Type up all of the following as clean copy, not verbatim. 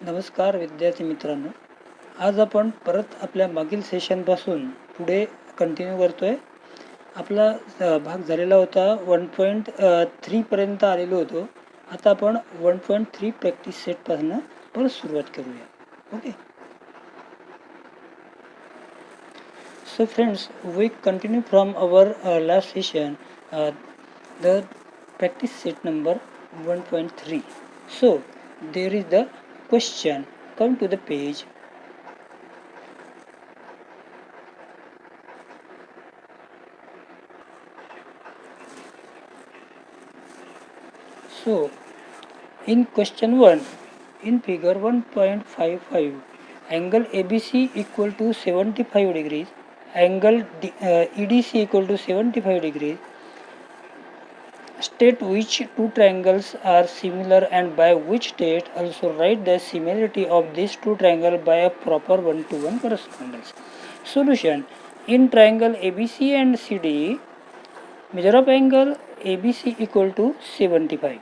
नमस्कार विद्यार्थी मित्रांनो, आज आपण परत आपल्या मागील सेशनपासून पुढे कंटिन्यू करतोय. आपला भाग झालेला होता 1.3 पर्यंत आलेलो होतो. आता आपण 1.3 प्रॅक्टिस सेटपासून परत सुरुवात करूया. Okay, so friends, we continue from our last session, the practice set number 1.3. So there is the question. Come to the page. So in question 1, in figure 1.55, angle ABC equal to 75 degrees, angle EDC equal to 75 degrees. State which two triangles are similar and by which state. Also write the similarity of these two triangles by a proper one-to-one correspondence. Solution: in triangle ABC and CD, measure of angle ABC equal to 75.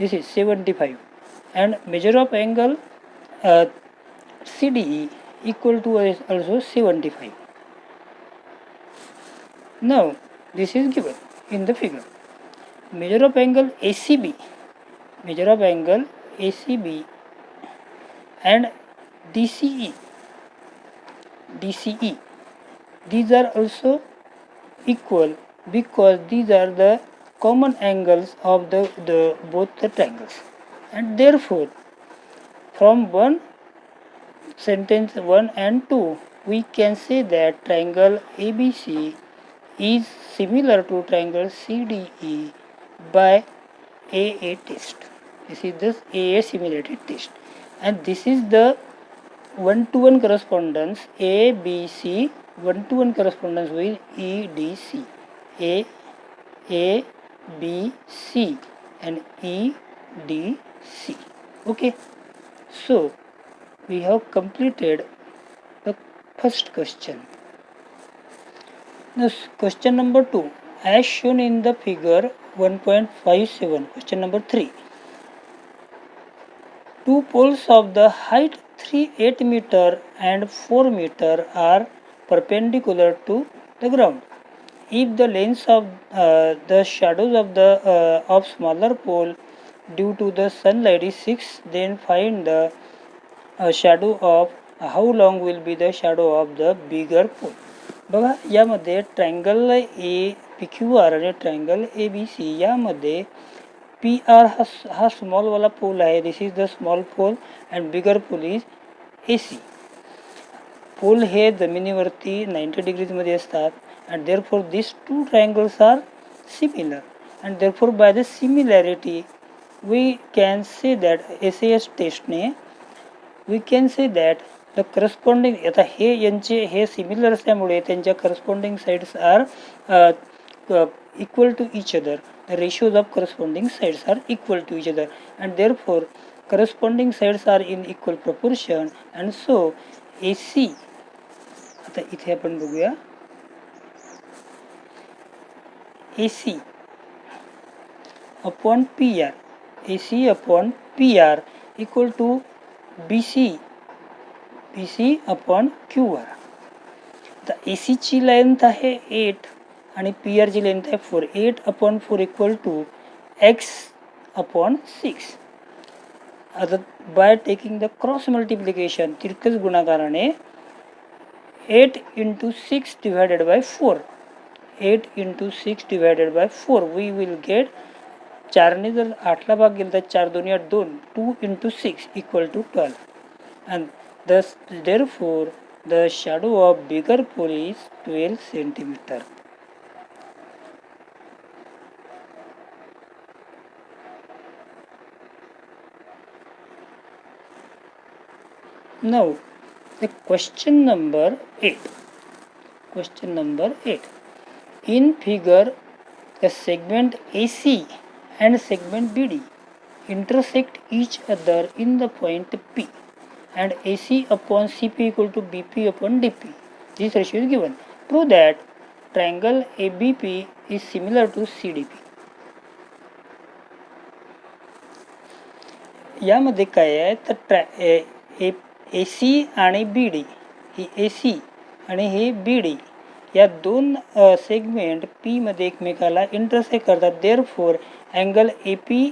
This is 75, and measure of angle CDE equal to also 75. Now this is given in the figure. Measure of angle ACB, measure of angle ACB and DCE, these are also equal because these are the common angles of the both the triangles, and therefore from one sentence 1 and 2 we can say that triangle ABC is similar to triangle CDE by AA test. This is the AA similarity test, and this is the one-to-one correspondence ABC, one-to-one correspondence with EDC, ABC and EDC. Okay, so we have completed the first question. Now question number 2, as shown in the figure 1.57. Question number 3, two poles of the height 8 meter and 4 meter are perpendicular to the ground. If the lengths of the shadows of the of smaller pole due to the sunlight is 6, then find the shadow of how long will be the shadow of the bigger pole. बघा, यामध्ये triangle A P Q R आणि triangle A B C यामध्ये P R हा स्मॉलवाला pole आहे. This is the small pole and bigger pole is A C. Pole हे जमिनीवरती 90 डिग्रीजमध्ये असतात, and therefore this two triangles are similar, and therefore by the similarity we can say that SAS टेस्टने we can say that the corresponding, आता हे यांचे हे similar असल्यामुळे त्यांच्या corresponding sides are equal to each other. The ratios of corresponding sides are equal to each other, and therefore corresponding sides are in equal proportion, and so AC, आता इथे आपण बघूया AC upon PR, AC upon PR equal to BC upon QR. आता AC ची length आहे 8 आणि PR ची length आहे 4. 8 upon 4 equal to x upon 6. आता by taking the cross multiplication, तिरकस गुणाकाराने 8 into 6 divided by 4, 8 into 6 divided by 4 we will get, 4ने जर 8ला भाग गेला तर 4 2 8 2, 2 into 6 equal to 12, and thus therefore the shadow of bigger pole is 12 centimeter. Now the question number 8. Question number 8. In figure, the segment AC and segment BD intersect each other in the point P, and AC upon CP equal to BP upon DP. This ratio is given. Prove that triangle ABP is similar to CDP. यामध्ये काय आहे तर ए सी आणि B D, ही ए सी आणि हे B D या दोन segment P मध्ये एकमेकाला इंटरसेक्ट करतात. Therefore angle A P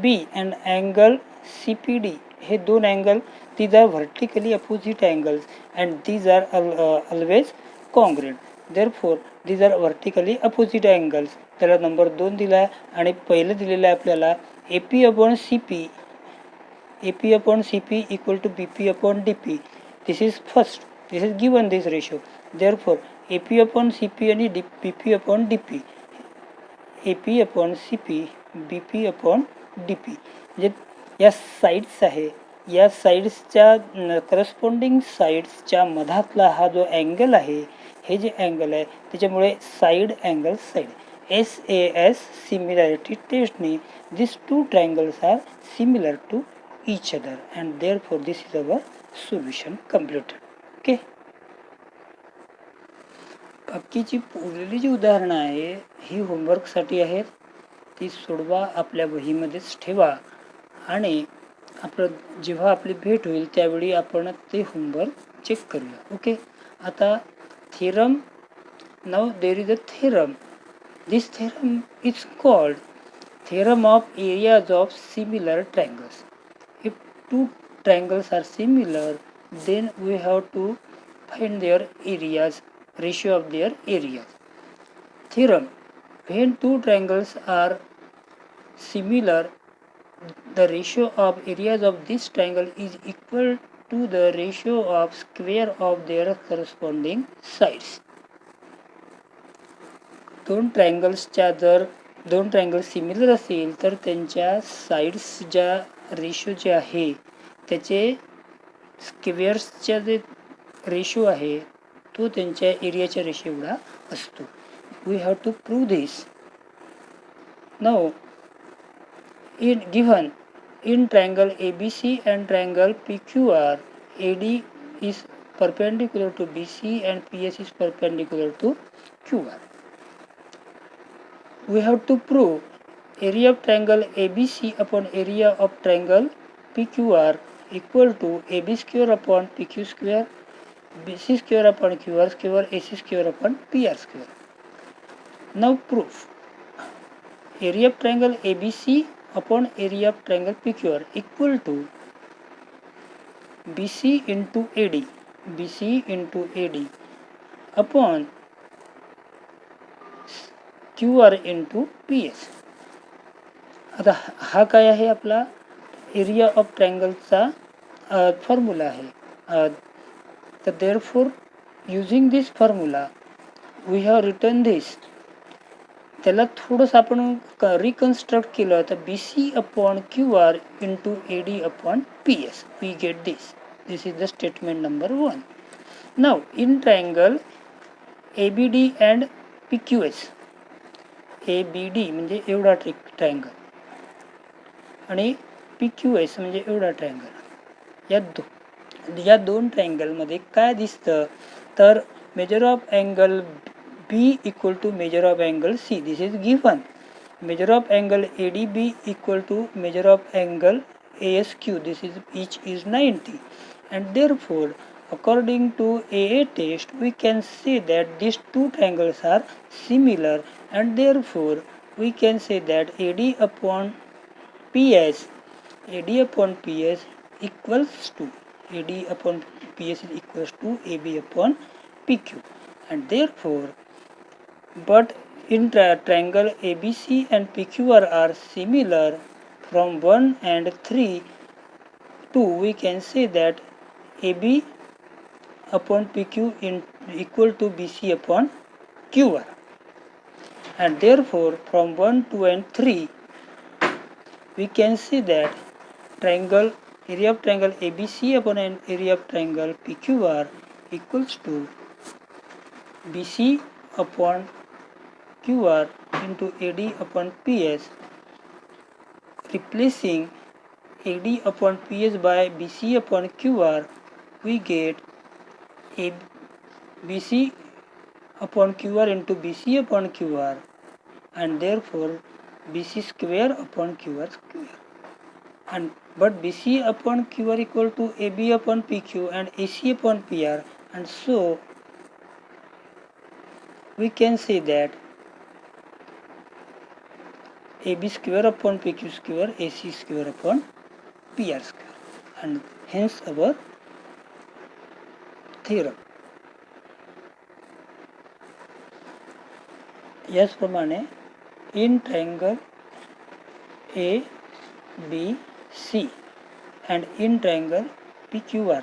B and angle C P D हे दोन angle these are vertically opposite angles and these are always congruent. Therefore these are vertically opposite angles. त्याला number 2 दिला आहे आणि पहिलं दिलेलं आहे आपल्याला A P upon C P, AP upon CP equal to BP upon DP. This is first. This is given this ratio. Therefore, AP upon CP आणि BP upon DP. AP upon CP, BP upon DP. म्हणजे या sides आहे, या साईड्सच्या corresponding साईड्सच्या मधातला हा जो angle आहे, हे जे angle आहे त्याच्यामुळे side angle side SAS similarity टेस्टने these two triangles are similar to each other and therefore this is our solution completed. Okay. बाकीची उरलेली जी उदाहरणं आहे ही होमवर्कसाठी आहेत, ती सोडवा, आपल्या वहीमध्येच ठेवा आणि आपलं जेव्हा आपली भेट होईल त्यावेळी आपण ते होमवर्क चेक करूया. ओके. आता theorem, now there is a theorem. This theorem is called theorem of areas of similar triangles. If two triangles are similar, then we have to find their areas, ratio of their areas. Theorem: when two triangles are similar, the ratio of areas of this triangle is equal to the ratio of square of their corresponding sides. दोन ट्रायंगल्सच्या जर दोन triangle similar असेल तर त्यांच्या sides ज्या ratio जे आहे त्याचे स्क्वेअर्सच्या जे ratio आहे तो त्यांच्या एरियाच्या रेशो एवढा असतो. We have to prove this. Now in given in triangle ABC and triangle PQR, AD is perpendicular to BC and PS is perpendicular to QR. We have to prove area of triangle ABC upon area of triangle PQR equal to AB square upon PQ square, BC square upon QR square, AC square upon PR square. Now proof. Area of triangle ABC upon area of triangle PQR equal to BC into AD, BC into AD upon QR into PS. आता हा काय आहे आपला area of ट्रायंगलचा formula आहे. तर therefore using this formula we have written this. त्याला थोडंसं आपण रिकन्स्ट्रक्ट केलं तर B C upon Q R into A D upon P S, we get this. This is the statement number 1. Now in triangle A B D and P Q S, A B D म्हणजे एवढा triangle आणि P Q S म्हणजे एवढा triangle. या दोन ट्रायंगलमध्ये काय दिसतं तर measure of angle B equal to measure of angle C. This is given. Measure of angle ADB equal to measure of angle ASQ. This is each is 90. And therefore, according to AA test, we can say that these two triangles are similar. And therefore, we can say that AD upon PS, AD upon PS equals to AD upon PS is equals to AB upon PQ. And therefore, but in triangle ABC and PQR are similar from 1 and 3 to we can say that AB upon PQ equal to BC upon QR. And therefore from 1, 2 and 3 we can see that triangle area of triangle ABC upon an area of triangle PQR equals to BC upon QR into AD upon PS. Replacing AD upon PS by BC upon QR, we get BC upon QR into BC upon QR, and therefore BC square upon QR square. and but BC upon QR equal to AB upon PQ and AC upon PR, and so we can say that AB square upon PQ square, AC square upon PR square, and hence our theorem. याचप्रमाणे in triangle ABC and in triangle PQR,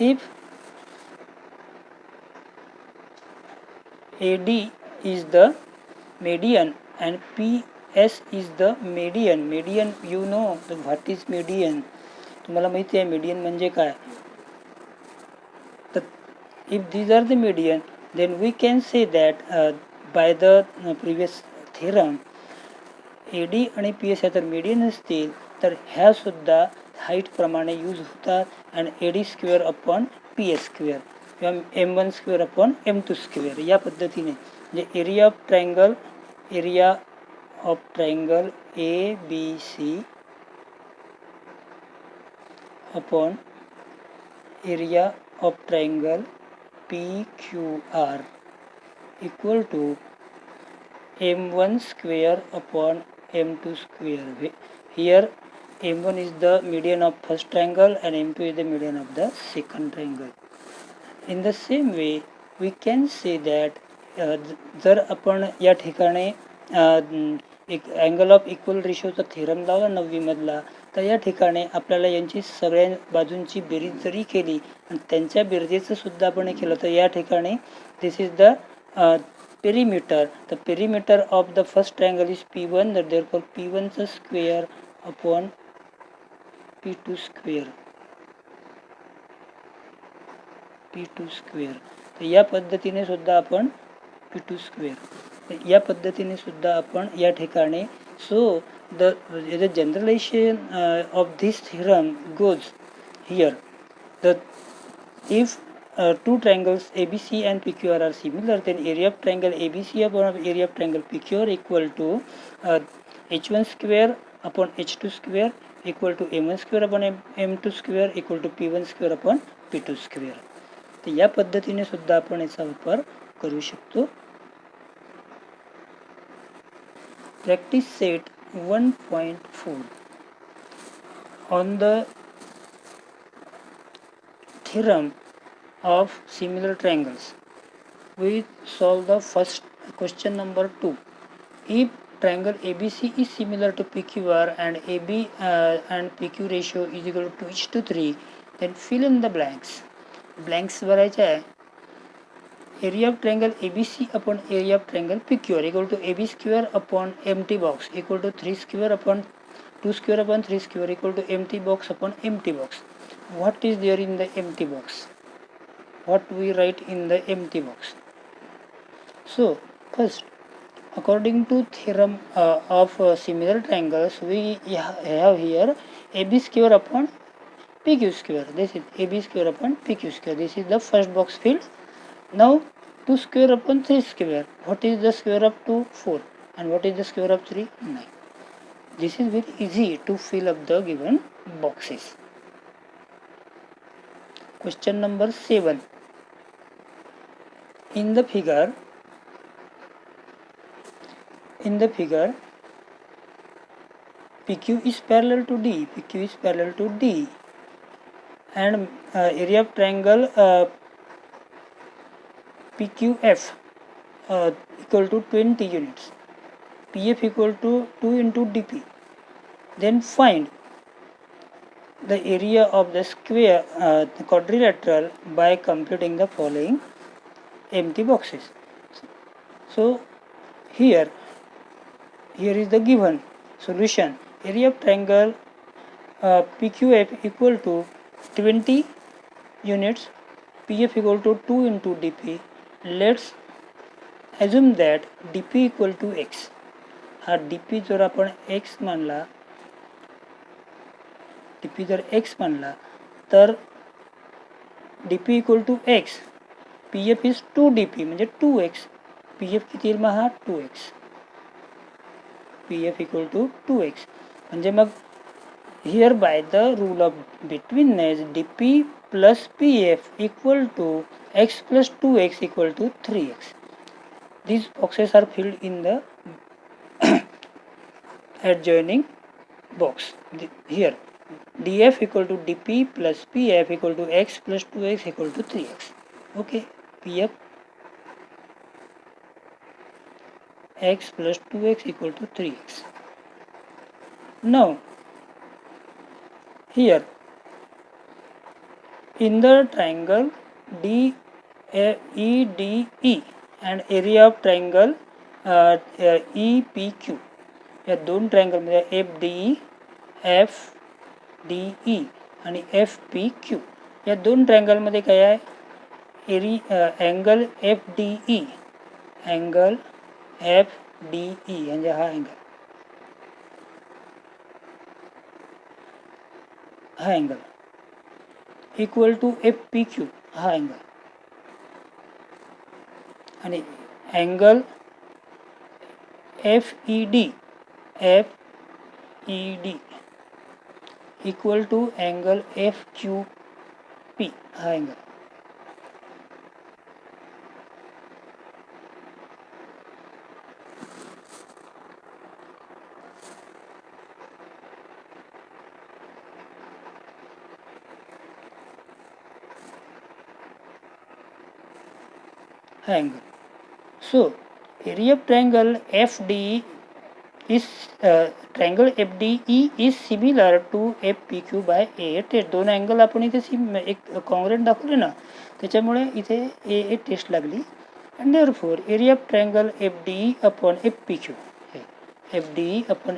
if AD is the median and PS is the median, you know what is median, तुम्हाला माहिती आहे median म्हणजे काय. If these are the median, then we can say that by the previous theorem AD आणि PS ह्या जर median असतील तर ह्या सुद्धा हाईट प्रमाणे यूज होतात, आणि AD square upon PS square किंवा M1 square upon M2 square या पद्धतीने, म्हणजे area of triangle ABC upon area of triangle PQR equal to M1 square upon M2 square. Here M1 is the median of first triangle and M2 is the median of the second triangle. In the same way we can say that जर आपण या ठिकाणी एक angle of equal रेशोचा theorem लावला 9वी मधला, तर या ठिकाणी आपल्याला यांची सगळ्या बाजूंची बेरीज जरी केली आणि त्यांच्या बेरजेचं सुद्धा आपण केलं, तर या ठिकाणी this is the perimeter. The perimeter of the first triangle is P1, that therefore P1 square upon P2 square. तर या पद्धतीने सुद्धा आपण P2 square या पद्धतीने सुद्धा आपण या ठिकाणी, so the generalization of this theorem goes here that if two triangles ABC and PQR are similar, then area of triangle ABC upon area of triangle PQR equal to H1 square upon H2 square equal to M1 square upon M2 square equal to P1 square upon P2 square. तर या पद्धतीने सुद्धा आपण याचा वापर करू शकतो. Practice set 1.4 on the theorem of similar triangles. We solve the first question number 2. If triangle ABC is similar to PQR and AB and PQ ratio is equal to 1:3, then fill in the blanks. Blanks भरायचे आहे. Area of triangle ABC upon area of triangle PQR equal to AB square upon empty box equal to 3 square upon 2 square upon 3 square equal to empty box upon empty box. What is there in the empty box? What we write in the empty box? So first, according to theorem of similar triangles, we have here AB square upon PQ square. This is AB square upon PQ square. This is the first box filled. Now 2 square upon 3 square. What is the square of 2? 4. And what is the square of 3? 9. This is very easy to fill up the given boxes. Question number 7. In the figure, PQ is parallel to D, and area of triangle PQF equal to 20 units, PF equal to 2 into DP. Then find the area of the square the quadrilateral by computing the following empty boxes. So here is the given solution. Area of triangle PQF equal to 20 units, PF equal to 2 into DP. Let's assume that DP equal to X. हा DP जर आपण X मानला, DP जर X मानला तर DP equal to X, PF is 2DP म्हणजे 2X, PF किती येईल मग हा 2X. P F equal to 2x. म्हणजे मग here by the rule of betweenness D P plus P F equal to x plus 2x equal to 3x. These boxes are filled in the adjoining box. Here df equal to dp plus pf equal to x plus 2x equal to 3x. Okay, pf x plus 2x equal to 3x. Now here in the triangle DEDE and area of triangle EPQ, या दोन triangle मध्ये FDE FDE आणि FPQ या दोन triangle मध्ये काय आहे, angle FDE म्हणजे हा अँगल इक्वल टू FPQ हा अँगल आणि angle FED equal to angle FQP हा angle. Angle. So area of triangle FDE is triangle FDE is similar to FPQ by 8. दोन अँगल आपण इथे एक कॉन्ग्रेंट दाखवले ना, त्याच्यामुळे इथे ए टेस्ट लागली. and therefore area of triangle FDE upon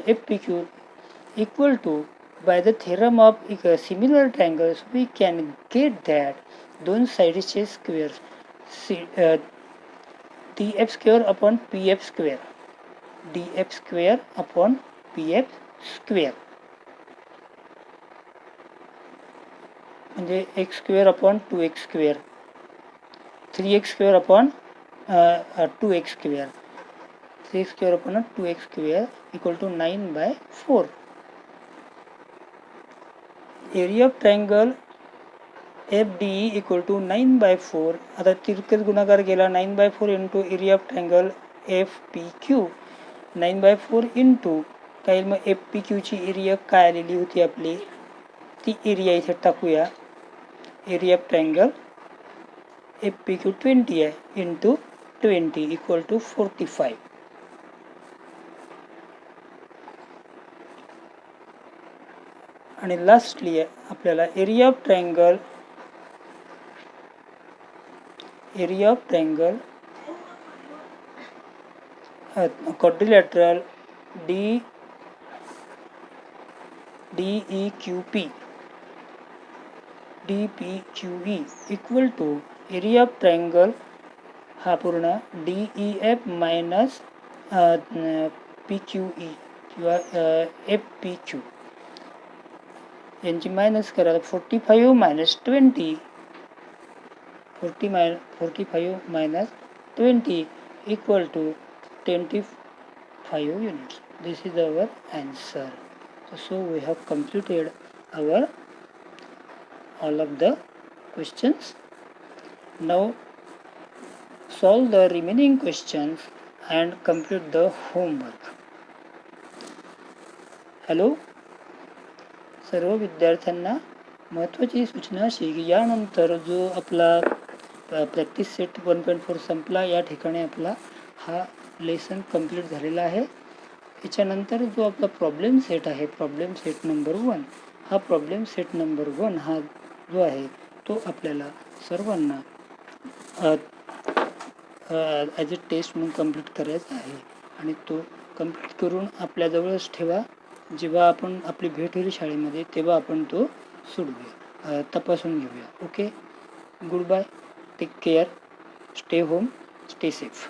FPQ equal to, by the theorem of similar triangles we can get that दोन साइडचे square df square upon pf square म्हणजे x square upon 2x square 3x square upon 2x square 3x square upon 2x square equal to 9/4. area of triangle FDE equal to 9/4. आता तिरकस गुणाकार केला 9/4 into area of triangle FPQ 9/4 into काही मग FPQ ची area काय आलेली होती आपली, ती एरिया इथे टाकूया. एरिया ऑफ ट्रायंगल FPQ 20 आहे इंटू 20 इक्वल टू 45. आणि लास्टली आपल्याला area of triangle quadrilateral DEQP DPQE equal to area of triangle हा पूर्ण DEF मायनस PQE किंवा FPQ यांची मायनस करा. 45 minus 20 45 minus 20 equal to 25 units. This is our answer. So we have completed our all of the questions. Now solve the remaining questions and complete the homework. Hello सर्व विद्यार्थ्यांना महत्त्वाची सूचना अशी की यानंतर जो आपला प्रॅक्टिस सेट 1.4 संपला, या ठिकाणी आपला हा लेसन कंप्लीट झालेला आहे. याच्यानंतर जो आपला प्रॉब्लेम सेट आहे, प्रॉब्लेम सेट नंबर 1, हा प्रॉब्लेम सेट नंबर 1 हा जो आहे तो आपल्याला सर्वांना ॲज अ टेस्ट म्हणून कंप्लीट करायचा आहे. आणि तो कंप्लीट करून आपल्याजवळच ठेवा. जेव्हा आपण आपली भेट होईल शाळेमध्ये तेव्हा आपण तो सोडवूया, तपासून घेऊया. Okay, good bye, take care, stay home, stay safe.